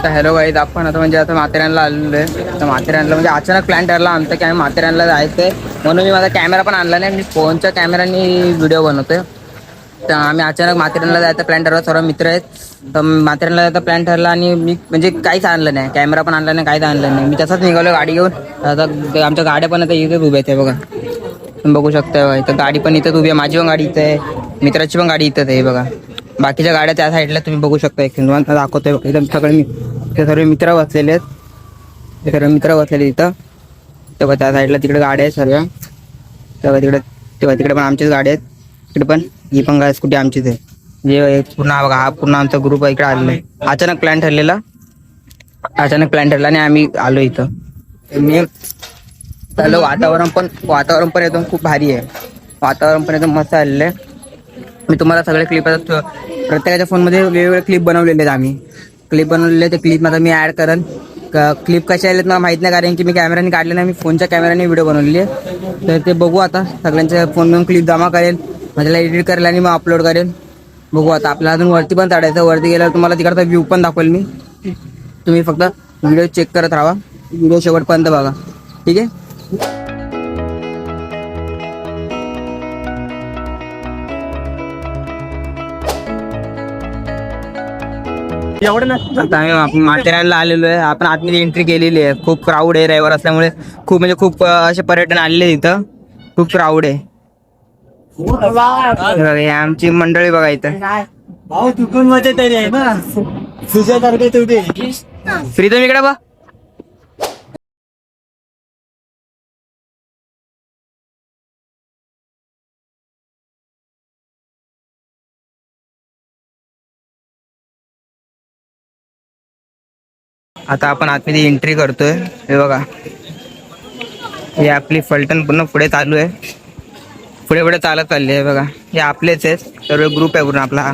तर hello guys, आपण आता म्हणजे आता माथेरानला आलेलो आहे. तर माथेरानला म्हणजे अचानक प्लॅन ठरला आमचा की आम्ही माथेरानला जायचं आहे. म्हणून मी माझा कॅमेरा पण आणला नाही, मी फोनच्या कॅमेऱ्याने व्हिडिओ बनवतोय. तर आम्ही अचानक माथेरानला जायचा प्लॅन ठरला, सर्व मित्र आहेत. तर माथेरानला जायचा प्लॅन ठरला आणि मी म्हणजे काहीच आणलं नाही, कॅमेरा पण आणला नाही, काहीच आणलं नाही. मी तसंच निघालो गाडी घेऊन. आता आमच्या गाड्या पण आता इथेच उभ्या आहेत बघा, तुम्ही बघू शकता. इथं गाडी पण इथंच उभी आहे, माझी पण गाडी इथं आहे, मित्राची पण गाडी इथंच आहे बघा. बाकीच्या गाड्या त्या साईडला तुम्ही बघू शकता. एक तुम्हाला दाखवतोय एकदम सगळे ते सर्व मित्र बसलेले आहेत, ते सर्व मित्र बसलेले इथं. तेव्हा त्या साईडला तिकडे गाड्या आहेत सर्व, तेव्हा तिकडे पण आमचीच गाड्या आहेत. तिकडे पण ही पण गाडी स्कूटी आमचीच आहे. जे पूर्ण बघा, हा पूर्ण आमचा ग्रुप इकडे आलेला आहे. अचानक प्लॅन ठरला आणि आम्ही आलो इथं. मी चाललो. वातावरण पण एकदम खूप भारी आहे, वातावरण पण एकदम मस्त आलेलं आहे. मी तुम्हाला सगळे क्लिप प्रत्येकाच्या फोनमध्ये वेगवेगळे क्लिप बनवलेले आहेत. आम्ही क्लिप बनवलेले, ते क्लिप आता मी ॲड करेन. क्लिप कशा आलेत मला माहीत नाही, कारण की मी कॅमेऱ्याने काढले नाही, मी फोनच्या कॅमेऱ्याने व्हिडिओ बनवलेली आहे. तर ते बघू आता, सगळ्यांच्या फोनमधून क्लिप जमा करेल, माझ्याला एडिट करेल आणि मग अपलोड करेल. बघू आता. आपल्याला अजून वरती पण चढायचं, वरती गेल्यावर तुम्हाला तिकडचा व्ह्यू पण दाखवेल मी. तुम्ही फक्त व्हिडिओ चेक करत राहा, व्हिडिओ शेवटपर्यंत बघा, ठीक आहे. आता आम्ही माथेरानला आलेलो आहे. आपण आतमध्ये एंट्री केलेली आहे. खूप क्राऊड आहे रविवार असल्यामुळे, खूप म्हणजे खूप असे पर्यटन आलेले इथं, खूप क्राऊड आहे. हे आमची मंडळी बघा इथं. भाऊ तू पण मजेत आहे ना, तुझ्यासारखे तुझे प्रीतम इकडे बा. आता आपण आतमध्ये एंट्री करतोय. हे बघा, हे आपली फलटण पूर्ण पुढे चालू आहे, पुढे पुढे चालत चालली आहे बघा. हे आपलेच आहेत, सर्व ग्रुप आहे पूर्ण आपला.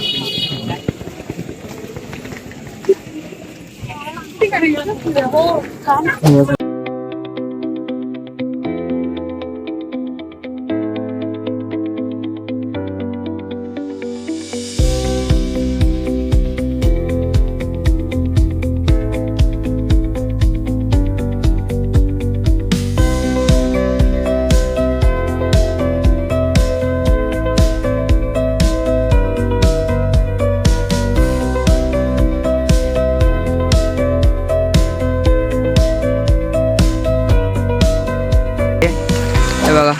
हे बघा,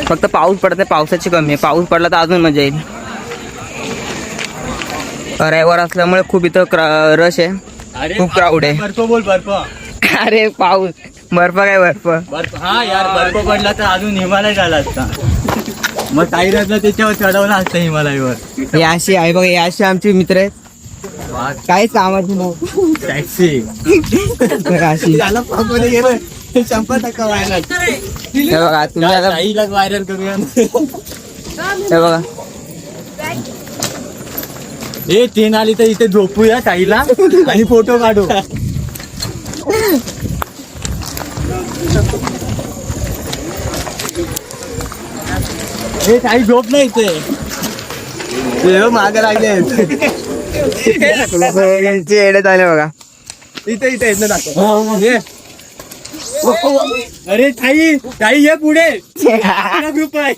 फक्त पाऊस पडत नाही, पावसाची कमी आहे. पाऊस पडला तर अजून मजा येईल. रविवार असल्यामुळे खूप इथं रश आहे, खूप क्राऊड आहे. बर्फ बोल, बर्फ. अरे पाऊस, बर्फ काय बर्फ. बर्फ हा यार, बर्फ पडला तर अजून हिमालय झाला असता. मग साईराजला त्याच्यावर चढवलं असतं हिमालयावर. हे अशी आहे बघा, हे अशी आमची मित्र आहेत. काय कामाची टॅक्सी अशी. त्याला पापमध्ये गेलं 100% व्हायरल. हे बघा तुम्ही आता, ताईला व्हायरल करूया. हे बघा ए ट्रेन आली तर इथे झोपूया ताईला आणि फोटो काढू. हे ताई झोप नाही इथे, मागे लागले. एडे झाले बघा. इथे इथे येत ना. अरे ताई ताई ये पुढे, ग्रुप आहे.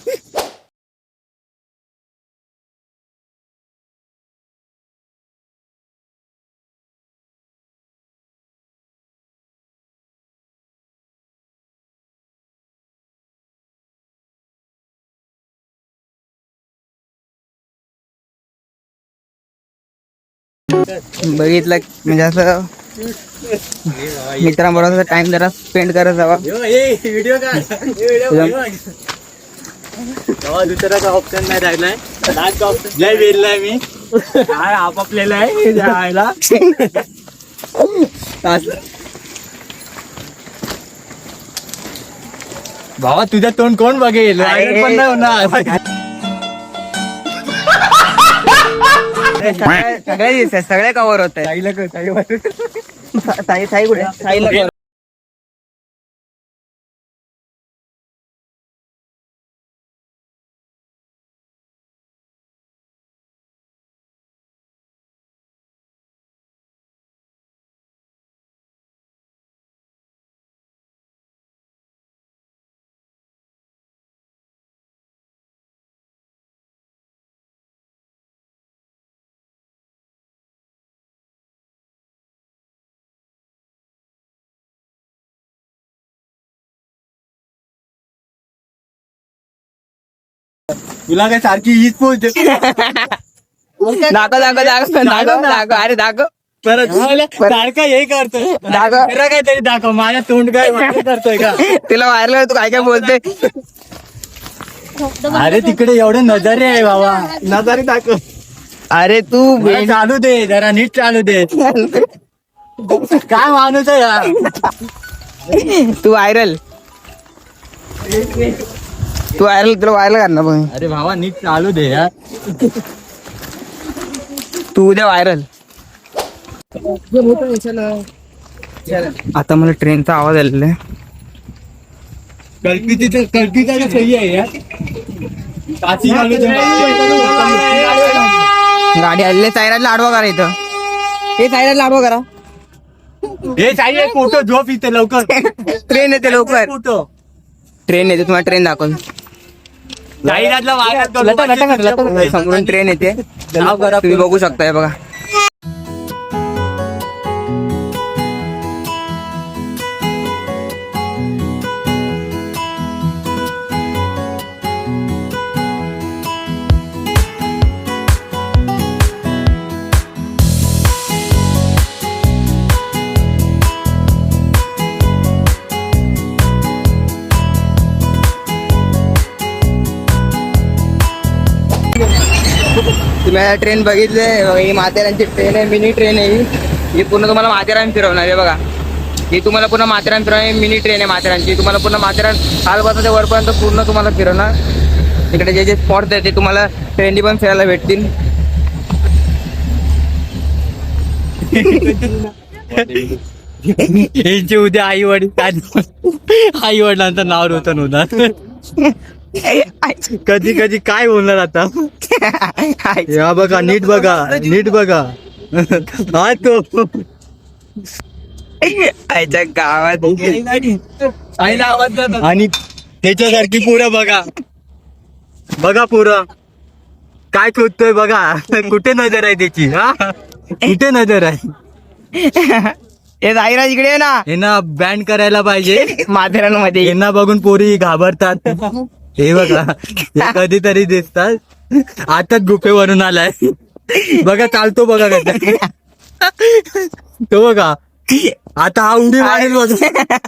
बघितलं म्हणजे असं मित्रांबरोबर टाइम जरा स्पेंड करत जावा. व्हिडिओ का दुसऱ्याचा ऑप्शन नाही राहिलाय, लय वेरलाय मी. काय आपापलेला आहे जायला. भावा तुझ्या तोंड कोण बघेल, पण नाही होणार. सगळे कव्हर होत आहे. ताई कुठे तुला काय सारखी हीच पोहोच दाखव दाखव दाखव दाखव दाखव अरे दाखव परत सारखं हे करतोय दाखव. खरं काहीतरी दाखव माझ्या तोंड काय वाटत करतोय का तिला व्हायरल तू काय काय बोलते अरे तिकडे एवढे नजारे आहे बाबा नजारे दाखव अरे तू जरा चालू दे जरा नीट चालू दे काय माणूस आहे यार तू व्हायरल तुला व्हायरल करणार पण अरे भावा नीट चालू दे यार तू उद्या व्हायरल आता मला ट्रेनचा आवाज आलेला आहे कल्पिता सही आहे यार काशी गाडी आलेली सायराला आडवा करा इथं हे सायराला आडवा करा हे चाहिए फोटो झोप इथे लवकर ट्रेन येते लवकर फोटो ट्रेन येते तुम्हाला ट्रेन दाखवून समोरून ट्रेन येते तुम्ही बघू शकताय बघा तुम्ही आता ट्रेन बघितले ही माथेरानची ट्रेन आहे मिनी ट्रेन आहे ही पूर्ण तुम्हाला माथेरान फिरवणार आहे बघा ही तुम्हाला पूर्ण माथेरान फिरवणार मिनी ट्रेन आहे माथेरानची तुम्हाला पूर्ण माथेरान कालपासून ते वरपर्यंत पूर्ण तुम्हाला फिरवणार इकडे जे जे स्पॉट्स आहेत ते तुम्हाला ट्रेननी पण फिरायला भेटतील यांचे उद्या आई वडिलांचं नाव रोतन होणार कधी कधी काय बोलणार आता या बघा नीट बघा हा तो आईच्या गावात आणि त्याच्यासारखी पुरं बघा पुरं काय शोधतोय बघा कुठे नजर आहे त्याची हा कुठे नजर आहे हे जाईरा इकडे आहे ना हे ना बॅन करायला पाहिजे माथेरान मध्ये यांना बघून पोरी घाबरतात हे बघा हे कधीतरी दिसतात आताच गुफेवरून आलाय बघा चालतो बघा कसं तो बघा आता हा उडी मारेल बघा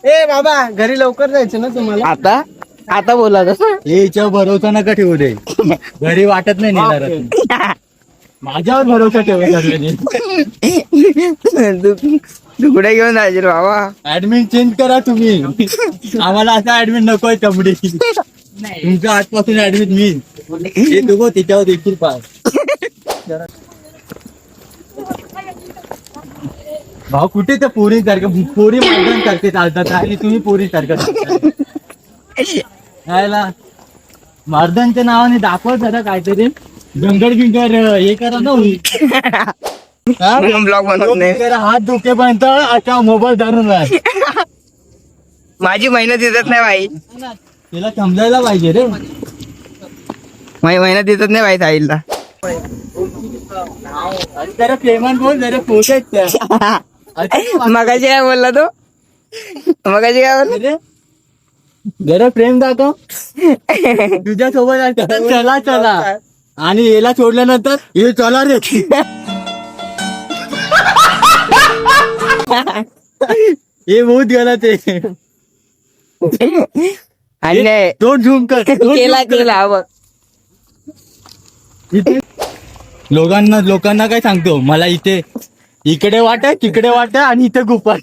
ए बाबा घरी लवकर जायचं ना तुम्हाला आता बोला याच्यावर भरोसा नका ठेवू दे घरी वाटत नाही नेणार माझ्यावर भरोसा ठेवायचा तू कुठे घेऊन जायचे बाबा ऍडमिन चेंज करा तुम्ही आम्हाला असा ऍडमिन नकोय चमडी तुमच्या आजपासून ऍडमिन मी हे दोघं त्याच्यावर देखील पास भाऊ कुठे त्या पोरी सारखं पोरी मैदान सारखे चालतात आणि तुम्ही पोरी सारखं मार्दनच्या नावाने दाखव जरा काहीतरी जंगल बिंगल हे करा ना ब्लॉग बनवत नाही हात दुखेपर्यंत आता मोबाईल धरून राहा माझी मेहनत दिसत नाही भाई तिला समजायला पाहिजे रे माझी मेहनत दिसत नाही भाई साहिलला जरा प्रेमान बोल जरा पोचायच मगाशी काय बोलला तो मगाशी काय बोलला जरा प्रेम दाखव तुझ्या सोबत चला आणि याला सोडल्यानंतर हे चला रे हे बहुत गलत आहे आणि दोन झूम कर केला बघ लोकांना काय सांगतो मला इकडे वाटा तिकडे वाटा आणि इथे गुफा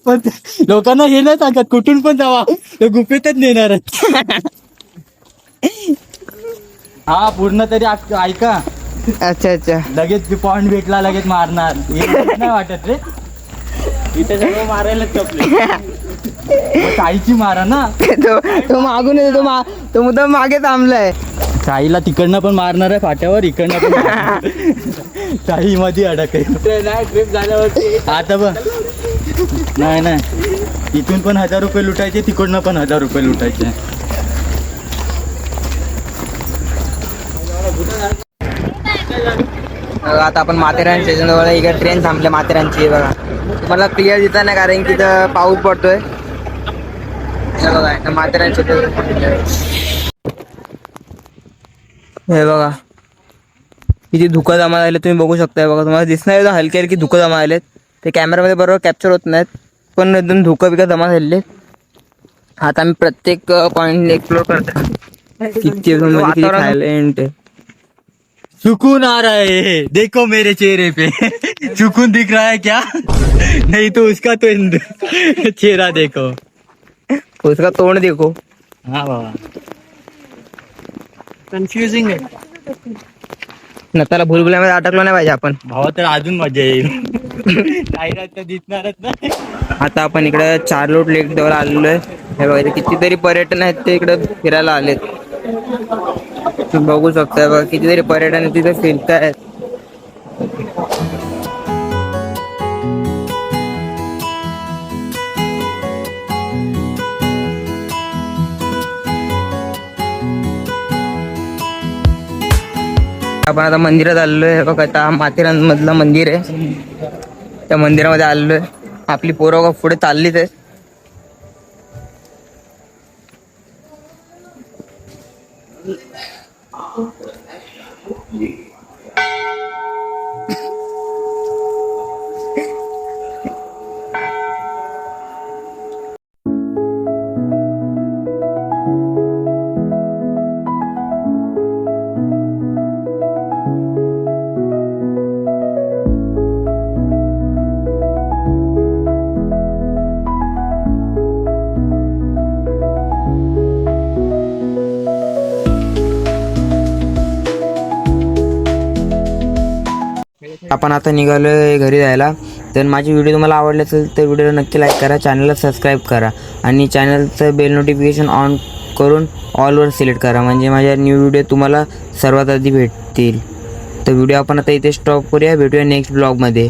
पण लोकांना हे नाही सांगत कुठून पण जावा ते गुफेतच नेणार हा पूर्ण तरी ऐका अच्छा अच्छा लगेच पॉइंट भेटला लगेच मारणार हे नाही वाटत रे इथे सगळं मारायला चपले साईची मारा ना तो मागून येतो तो मुद्दाम मागे थांबलाय साईला तिकडनं पण मारणार आहे फाट्यावर इकडनं पण साई मध्ये अडक आहे ट्रिप झाल्यावरती आता बघ नाही इथून पण 1000 रुपये लुटायचे तिकडनं पण 1000 रुपये लुटायचे आता आपण माथेरान स्टेशन जवळ इकडे ट्रेन थांबल्या माथेरानची बघा तुम्हाला क्लिअर दिसत नाही कारण की तिथं पाऊस पडतोय हे बघा इथं माथेरानचे हे बघा किती धुकं जमा झाले तुम्ही बघू शकताय. बघा तुम्हाला दिसणार हलके हलके धुकं जमा झालेत. ते कॅमेरामध्ये बरोबर कॅप्चर होत नाहीत पण एकदम धुकं बिकं जमा झालेले. आता आम्ही प्रत्येक पॉइंट एक्सप्लोर करतो. किती थायलंड सुकून आ रहा है, देखो मेरे चेहरे पे सुकून दिख रहा है क्या? नहीं तो उसका तो चेहरा देखो. उसका तोंड देखो. हा बाबा कन्फ्युजिंग आहे. न त्याला भुलभुल्यामध्ये अटकलो नाही पाहिजे आपण. भावा तर अजून मजा येईल. जाहिरात तर दिसणारच नाही. आता आपण इकडे चारलोट लेक जवळ आलेलो आहे. हे बघा इथे कितीतरी पर्यटन आहेत ते इकडे फिरायला आलेत. तुम्ही बघू शकता बघा कितीतरी पर्यटन तिथे फिरतायत. आपण आता मंदिरात आलेलो आहे. बघा आता माथेरान मधलं मंदिर आहे. त्या मंदिरामध्ये आलेलो आहे. आपली पोरं बघा पुढे चाललीच आहे. आपण आता निघालोय घरी जायला. तर माझी व्हिडिओ तुम्हाला आवडले असेल तर व्हिडिओला नक्की लाईक करा, चॅनलला सबस्क्राईब करा आणि चॅनलचं बेल नोटिफिकेशन ऑन करून ऑलवर सिलेक्ट करा म्हणजे माझ्या न्यू व्हिडिओ तुम्हाला सर्वात आधी भेटतील. तर व्हिडिओ आपण आता इथे स्टॉप करूया. भेटूया नेक्स्ट ब्लॉगमध्ये.